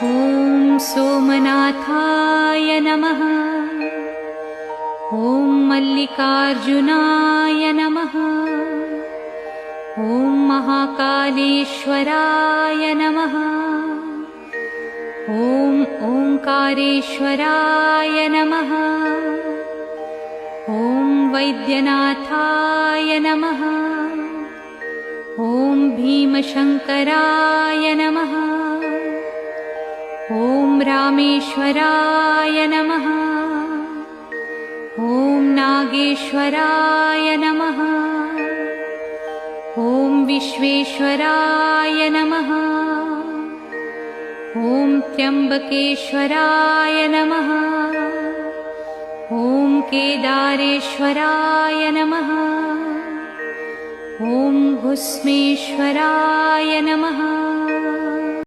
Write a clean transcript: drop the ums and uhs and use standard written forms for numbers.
ॐ सोमनाथाय नमः। ॐ मल्लिकार्जुनाय नमः। ॐ महाकालेश्वराय नमः। ॐ ओंकारेश्वराय नमः। ॐ वैद्यनाथाय नमः। ॐ भीमशंकराय नमः। ॐ रामेश्वराय नमः। ॐ नागेश्वराय नमः। ॐ विश्वेश्वराय नमः। ॐ त्र्यंबकेश्वराय नमः। ॐ केदारेश्वराय नमः। ॐ भुस्मेश्वराय नमः।